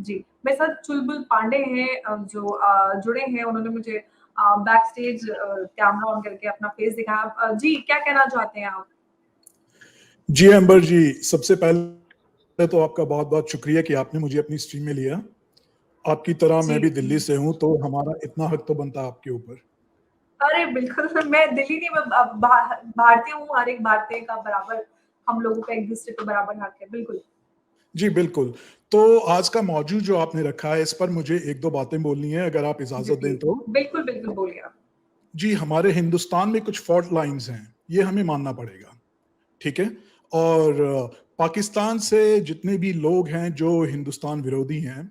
जी, मेरे साथ चुलबुल पांडे हैं जो जुड़े हैं, उन्होंने मुझे बैक स्टेज कैमरा ऑन करके अपना फेस दिखाया। जी, क्या कहना चाहते हैं आप? जी अंबर जी, सबसे पहले तो आपका बहुत-बहुत शुक्रिया कि आपने मुझे अपनी स्ट्रीम में लिया। आपकी तरह मैं जी। भी दिल्ली से हूँ, तो हमारा इतना हक तो बनता है आपके ऊपर। अरे बिल्कुल, मैं दिल्ली नहीं, मैं भारतीय हूँ, हर एक भारतीय का बराबर हम लोगों का एक-दूसरे पे बराबर हक है, बिल्कुल। जी, बिल्कुल। तो आज का मौजू जो आपने रखा है, इस पर मुझे 1-2 बातें बोलनी है, अगर आप जी, इजाज़त दें प्लीज़। तो। बिल्कुल, बिल्कुल, बोलिए आप। जी, हमारे हिंदुस्तान में कुछ फ़ॉल्ट लाइन्स हैं, ये हमें मानना पड़ेगा, ठीक है? और पाकिस्तान से जितने भी लोग हैं, जो हिंदुस्तान विरोधी हैं,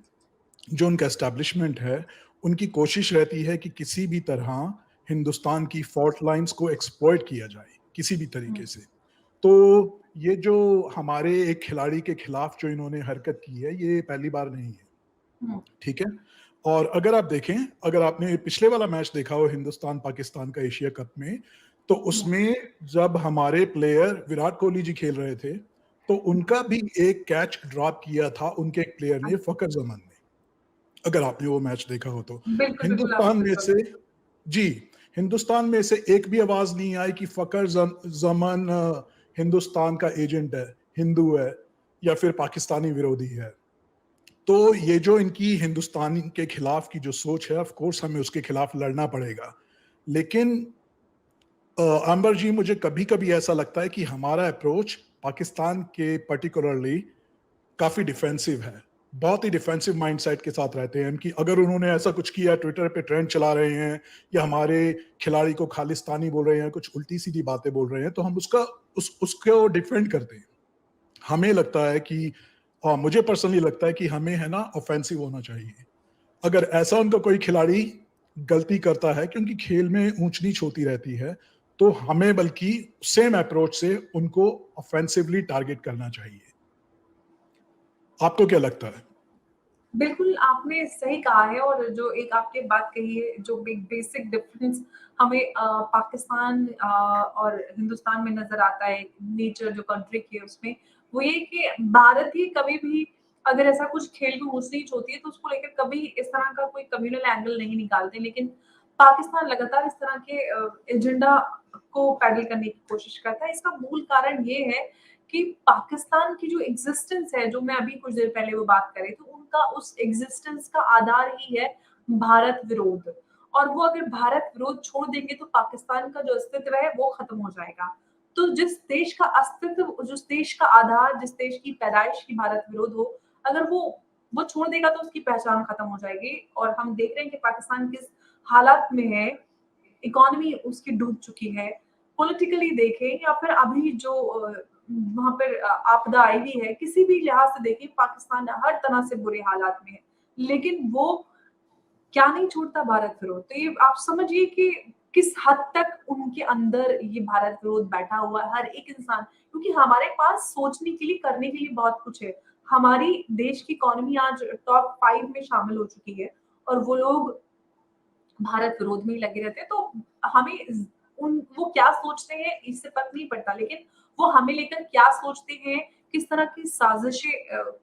जो उनका एस्टेब्लिशमेंट है, उनकी कोशिश रहती है कि किसी भी तरह हिंदुस्तान की फ़ॉल्ट लाइन्स को एक्सप्लॉइट किया जाए, किसी भी हुँ, तरीके से। तो ये जो हमारे एक खिलाड़ी के खिलाफ जो इन्होंने हरकत की है, ये पहली बार नहीं है, हुँ, ठीक है? और अगर आप देखें, अगर आपने पिछले वाला मैच देखा हो हिंदुस्तान-पाकिस्तान का एशिया कप में, तो हुँ, उसमें जब हमारे प्लेयर विराट कोहली जी खेल रहे थे, तो उनका भी एक कैच ड्रॉप किया था उनके एक प्लेयर ने, फ़खर ज़मान ने, अगर आपने वो मैच देखा हो तो। बिल्कुल, बिल्कुल, हिंदुस्तान आपने में बिल्कुल। से जी, हिंदुस्तान में से एक भी आवाज़ नहीं आई कि फ़खर ज़मान हिंदुस्तान का एजेंट है, हिंदू है या फिर पाकिस्तानी विरोधी है। तो ये जो इनकी हिंदुस्तान के खिलाफ की जो सोच है, ऑफ कोर्स हमें उसके खिलाफ लड़ना पड़ेगा। लेकिन अंबर जी, मुझे कभी-कभी ऐसा लगता है कि हमारा अप्रोच पाकिस्तान के पार्टिकुलरली काफ़ी डिफेंसिव है। बहुत ही डिफेंसिव माइंडसेट के साथ रहते हैं कि अगर उन्होंने ऐसा कुछ किया, ट्विटर पे ट्रेंड चला रहे हैं या हमारे खिलाड़ी को खालिस्तानी बोल रहे हैं, कुछ उल्टी-सीधी बातें बोल रहे हैं, तो हम उसको डिफेंड करते हैं। हमें लगता है कि मुझे पर्सनली लगता है कि हमें है ना ऑफेंसिव होना चाहिए। अगर ऐसा उनका कोई खिलाड़ी गलती करता है, क्योंकि खेल में ऊंच-नीच होती रहती है, तो हमें बल्कि सेम अप्रोच से उनको ऑफेंसिवली टारगेट करना चाहिए। आपको क्या लगता है? बिल्कुल, आपने सही कहा है और जो एक आपने बात कही है, जो एक बेसिक डिफरेंस हमें पाकिस्तान और हिंदुस्तान में नज़र आता है, नेचर जो कंट्री की है उसमें, वो ये कि भारतीय कभी भी अगर ऐसा कुछ खेल में ऊँच-नीच होती है, तो उसको लेकर कभी इस तरह का कोई कम्युनल एंगल नहीं निकालते। लेकिन पाकिस्तान लगातार इस तरह के एजेंडा को पैडल करने की कोशिश करता है। इसका मूल कारण ये है कि पाकिस्तान की जो एग्जिस्टेंस है, जो मैं अभी कुछ देर पहले वो बात कर रही थी, उनका उस एग्जिस्टेंस का आधार ही है भारत विरोध। और वो अगर भारत विरोध छोड़ देंगे तो पाकिस्तान का जो अस्तित्व है वो खत्म हो जाएगा। तो जिस देश का अस्तित्व, जिस देश का आधार, जिस देश की पैदाइश ही भारत विरोध हो, अगर वो छोड़ देगा तो उसकी पहचान खत्म हो जाएगी। और हम देख रहे हैं कि पाकिस्तान किस हालात में है, इकोनॉमी उसकी डूब चुकी है। पॉलिटिकली देखें या फिर अभी जो वहाँ पर आपदा आई हुई है, किसी भी लिहाज से देखें पाकिस्तान हर तरह से बुरे हालात में है। लेकिन वो क्या नहीं छोड़ता भारत विरोध। तो ये आप समझिए कि किस हद तक उनके अंदर ये भारत विरोध बैठा हुआ है, हर एक इंसान, क्योंकि हमारे पास सोचने के लिए, करने के लिए बहुत कुछ है। हमारी देश की इकोनॉमी आज टॉप 5 में शामिल हो चुकी है और वो लोग भारत विरोध में ही लगे रहते हैं। तो हमें उन वो क्या सोचते हैं इससे फ़र्क नहीं पड़ता, लेकिन वो हमें लेकर क्या सोचते हैं, किस तरह की साज़िशें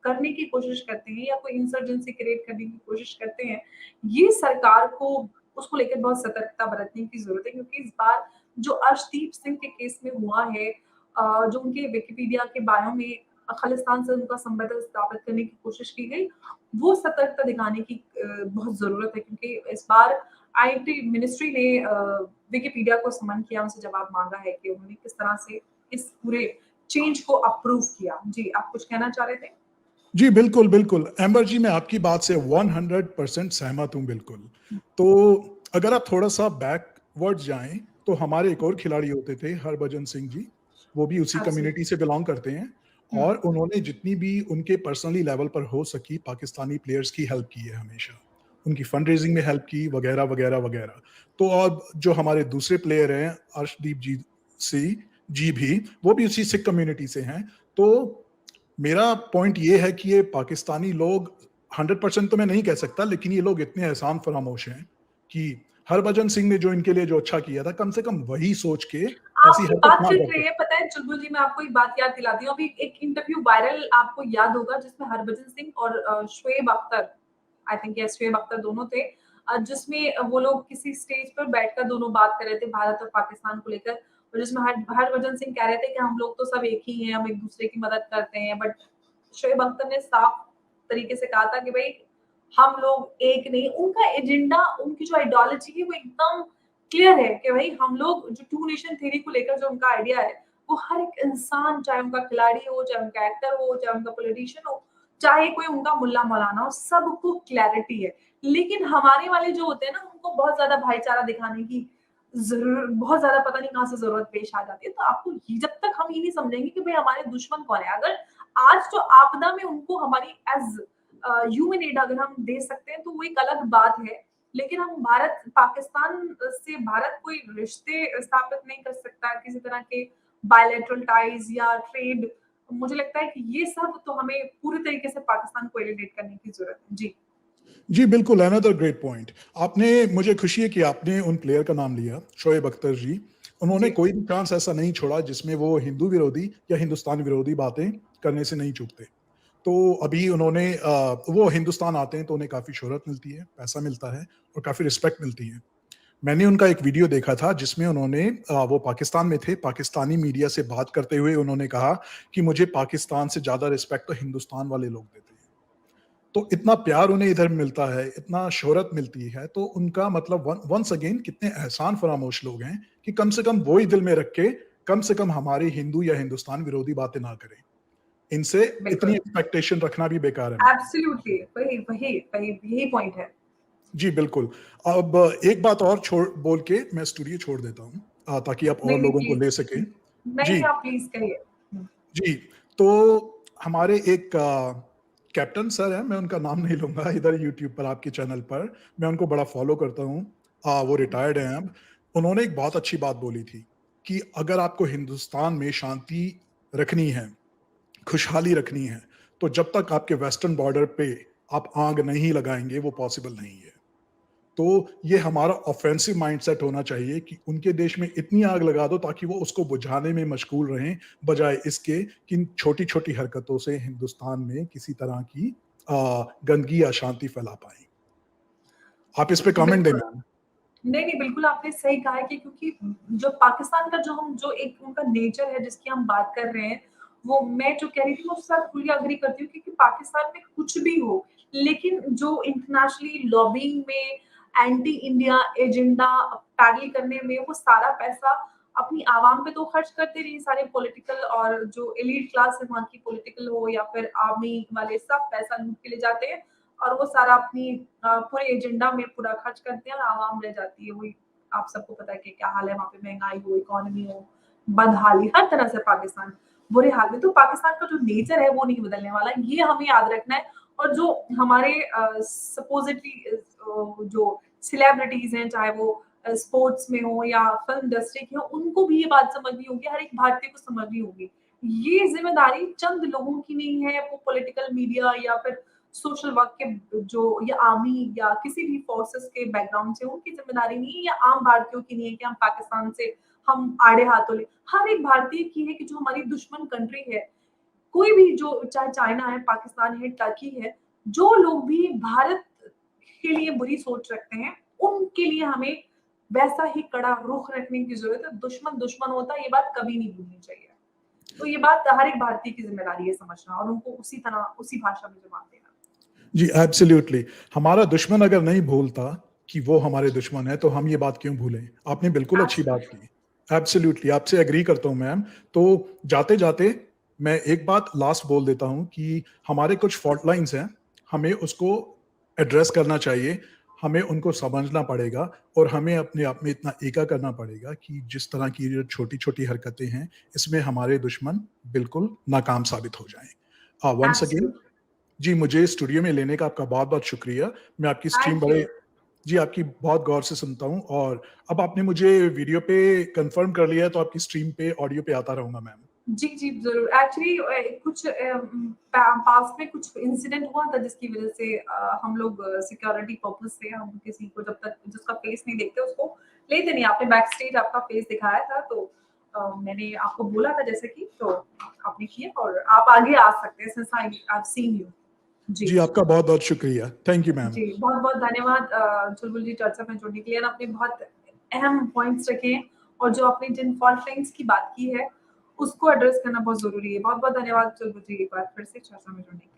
करने की कोशिश करते हैं या कोई इंसर्जेंसी क्रिएट करने की कोशिश करते हैं, ये सरकार को उसको लेकर बहुत सतर्कता बरतने की ज़रूरत है, क्योंकि इस बार जो अर्शदीप सिंह के केस में हुआ है, जो उनके विकिपीडिया के बायो में खालिस्तान से उनका संबंध स्थापित करने की कोशिश की गई, वो सतर्कता दिखाने की बहुत ज़रूरत है, क्योंकि इस बार आईटी मिनिस्ट्री ने विकिपीडिया को समन किया, उनसे जवाब माँगा है कि उन्होंने किस तरह से इस पूरे चेंज को अप्रूव किया। जी, आप कुछ कहना चाह रहे थे? जी, बिल्कुल, बिल्कुल। एम्बर जी, मैं आपकी बात से 100% सहमत हूँ, बिल्कुल। हुँ, तो अगर आप थोड़ा-सा बैकवर्ड जाएँ, तो हमारे एक और खिलाड़ी होते थे, हरभजन सिंह जी, वो भी उसी कम्युनिटी एब्सोल्युटली। से बिलॉन्ग करते हैं हुँ, और उन्होंने जितनी भी उनके पर्सनली लेवल पर हो सकी, पाकिस्तानी प्लेयर्स की हेल्प की है हमेशा। उनकी फंड रेज़िंग में हेल्प की, वगैरह, वगैरह, वगैरह। तो अब जो हमारे दूसरे प्लेयर हैं, अर्शदीप जी भी, वो भी उसी सिख कम्युनिटी से हैं। तो मेरा पॉइंट ये है कि ये पाकिस्तानी लोग 100% तो मैं नहीं कह सकता, लेकिन ये लोग इतने एहसान फरामोश हैं कि हरभजन सिंह ने जो इनके लिए जो अच्छा किया था, कम से कम वही सोच के ऐसी आपकी हरकत बात ना फिर करते। रही है, पता है चुलबुल जी, मैं आपको एक बात याद दिलाती हूँ। अभी एक इंटरव्यू वायरल आपको याद होगा जिसमें हरभजन सिंह और Shoaib Akhtar, I think yes Shoaib Akhtar दोनों थे, जिसमें वो लोग किसी स्टेज पर बैठकर दोनों बात कर रहे थे भारत और पाकिस्तान को लेकर, और जिसमें हरभजन सिंह कह रहे थे कि हम लोग तो सब एक ही हैं, हम एक दूसरे की मदद करते हैं, बट शोएब अख्तर ने साफ तरीके से कहा था कि भाई हम लोग एक नहीं। उनका एजेंडा, उनकी जो आइडियोलॉजी है वो एकदम क्लियर है कि भाई हम लोग जो टू नेशन थ्योरी को लेकर जो उनका आइडिया है, वो हर एक इंसान, चाहे उनका खिलाड़ी हो, चाहे उनका एक्टर हो, चाहे उनका पॉलिटिशियन हो, चाहे कोई उनका मुल्ला मौलाना हो, सबको क्लैरिटी है। लेकिन हमारे वाले जो होते हैं ना, उनको बहुत ज्यादा भाईचारा दिखाने की जरूर, बहुत ज्यादा पता नहीं कहाँ से जरूरत पेश आ जाती है। तो आपको जब तक हम ये नहीं समझेंगे कि भाई हमारे दुश्मन कौन है, अगर आज जो आपदा में उनको हमारी एज ह्यूमन एड अगर हम दे सकते हैं तो वो एक अलग बात है। लेकिन हम भारत पाकिस्तान से, भारत कोई रिश्ते स्थापित नहीं कर सकता किसी तरह के बायलैटरल टाइज या ट्रेड। मुझे लगता है कि ये सब तो हमें पूरी तरीके से पाकिस्तान को एलिमिनेट करने की जरूरत है। जी जी बिल्कुल, अनदर ग्रेट पॉइंट। आपने, मुझे खुशी है कि आपने उन प्लेयर का नाम लिया, शोएब अख्तर जी। उन्होंने जी कोई भी चांस ऐसा नहीं छोड़ा जिसमें वो हिंदू विरोधी या हिंदुस्तान विरोधी बातें करने से नहीं चूकते। तो अभी उन्होंने वो हिंदुस्तान आते हैं तो उन्हें काफ़ी शोहरत मिलती है, पैसा मिलता है और काफ़ी रिस्पेक्ट मिलती है। मैंने उनका एक वीडियो देखा था जिसमें उन्होंने वो पाकिस्तान में थे, पाकिस्तानी मीडिया से बात करते हुए उन्होंने कहा कि मुझे पाकिस्तान से ज़्यादा रिस्पेक्ट तो हिंदुस्तान वाले लोग देते हैं। तो इतना प्यार उन्हें इधर मिलता है, इतना शोहरत मिलती है, तो उनका मतलब वंस अगेन कितने एहसान फरामोश लोग हैं कि कम से कम वो ही दिल में रख के कम से कम हमारी हिंदू या हिंदुस्तान विरोधी बातें ना करें। इनसे इतनी बिल्कुल, एक्सपेक्टेशन रखना भी बेकार है मैम। एब्सोल्युटली वही वही वही यही पॉइंट है। जी, बिल्कुल। अब एक बात और छोड़ बोल के मैं स्टूडियो छोड़ देता हूँ ताकि आप और नहीं नहीं लोगों को ले सकें। प्लीज, नहीं जी, नहीं आप प्लीज कहिए। जी। तो हमारे एक कैप्टन सर हैं, मैं उनका नाम नहीं लूँगा इधर यूट्यूब पर आपके चैनल पर, मैं उनको बड़ा फ़ॉलो करता हूँ। वो रिटायर्ड हैं अब। उन्होंने एक बहुत अच्छी बात बोली थी कि अगर आपको हिंदुस्तान में शांति रखनी है, खुशहाली रखनी है, तो जब तक आपके वेस्टर्न बॉर्डर पे आप आग नहीं लगाएँगे, वो पॉसिबल नहीं है। तो ये हमारा ऑफेंसिव माइंडसेट होना चाहिए कि उनके देश में इतनी आग लगा दो ताकि वो उसको बुझाने में मशगूल रहें, बजाय इसके कि इन छोटी-छोटी हरकतों से हिंदुस्तान में किसी तरह की गंदगी या अशांति फैला पाएँ। आप इस पे कमेंट दें बिल्कुल, मैम। नहीं, नहीं, बिल्कुल आपने सही कहा है कि क्योंकि जो पाकिस्तान का जो एक उनका नेचर है जिसकी हम बात कर रहे हैं, वो मैं जो कह रही थी मैं उसके साथ फुल्ली एग्री करती हूँ क्योंकि पाकिस्तान में कुछ भी हो, लेकिन जो इंटरनेशनली लॉबिंग में एंटी इंडिया एजेंडा पैडल करने में वो सारा पैसा अपनी आवाम पे तो खर्च करते नहीं, सारे पॉलिटिकल और जो एलीट क्लास है वहाँ की, पॉलिटिकल हो या फिर आर्मी वाले, सब पैसा लूट के ले जाते हैं और वो सारा अपनी पूरे एजेंडा में पूरा खर्च करते हैं और आवाम रह जाती है वही। आप सबको पता है कि क्या हाल है वहाँ पे, महंगाई हो, इकोनॉमी हो, बदहाली, हर तरह से पाकिस्तान बुरे हाल में। तो पाकिस्तान का जो नेचर है वो नहीं बदलने वाला, ये हमें याद रखना है। और जो हमारे सपोजिटली जो सेलिब्रिटीज हैं, चाहे वो स्पोर्ट्स में हो या फिल्म इंडस्ट्री की हो, उनको भी ये बात समझनी होगी, हर एक भारतीय को समझनी होगी। ये जिम्मेदारी चंद लोगों की नहीं है, वो पॉलिटिकल मीडिया या फिर सोशल वर्क के जो या आर्मी या किसी भी फोर्सेस के बैकग्राउंड से, उनकी जिम्मेदारी नहीं है या आम भारतीयों की नहीं है कि हम पाकिस्तान से हम आड़े हाथों ले। हर एक भारतीय की है कि जो हमारी दुश्मन कंट्री है, कोई भी जो चाहे चाइना है, पाकिस्तान है, टर्की है, जो लोग भी भारत के लिए बुरी सोच रखते हैं, उनके लिए हमें वैसा ही कड़ा रुख रखने की जरूरत है। दुश्मन दुश्मन होता है, ये बात कभी नहीं भूलनी चाहिए। तो ये बात हर एक भारतीय की जिम्मेदारी है समझना और उनको उसी तरह उसी भाषा में जवाब देना। जी, एब्सोल्युटली। हमारा दुश्मन अगर नहीं भूलता कि वो हमारे दुश्मन है, तो हम ये बात क्यों भूलें? आपने बिल्कुल अच्छी बात एब्सोल्युटली। की। एब्सोल्युटली, आपसे एग्री करता हूँ मैम। तो जाते-जाते मैं एक बात लास्ट बोल देता हूँ कि हमारे कुछ फॉल्ट लाइन्स हैं, हमें उसको एड्रेस करना चाहिए, हमें उनको समझना पड़ेगा और हमें अपने आप में इतना एका करना पड़ेगा कि जिस तरह की जो छोटी-छोटी हरकतें हैं, इसमें हमारे दुश्मन बिल्कुल नाकाम साबित हो जाएँ। Once again absolutely. जी, मुझे स्टूडियो में लेने का आपका बहुत-बहुत शुक्रिया। मैं आपकी स्ट्रीम थैंक यू। बड़े जी, आपकी बहुत गौर से सुनता हूँ और अब आपने मुझे वीडियो पे कन्फर्म कर लिया है, तो आपकी स्ट्रीम पे, ऑडियो पे आता रहूँगा मैम। जी, जी, ज़रूर। एक्चुअली कुछ पास्ट में कुछ इंसिडेंट हुआ था जिसकी वज़ह से हम लोग सिक्योरिटी पर्पज़ से हम किसी को जब तक जिसका फेस नहीं देखते उसको लेते नहीं। आपने बैक स्टेज आपका फेस दिखाया था तो मैंने आपको बोला था जैसे कि तो आपने किया और आप आगे आ सकते हैं since I I have seen you. जी। जी, आपका बहुत-बहुत शुक्रिया। Thank you ma'am. जी, बहुत-बहुत धन्यवाद चुलबुल जी चर्चा में जुड़ने के लिए और आपने बहुत अहम पॉइंट्स रखे हैं और जो आपने जिन फॉल्ट लाइन्स की बात की है, उसको एड्रेस करना बहुत ज़रूरी है। बहुत-बहुत धन्यवाद चुलबुल जी एक बार फिर से चर्चा में जुड़ने के लिए।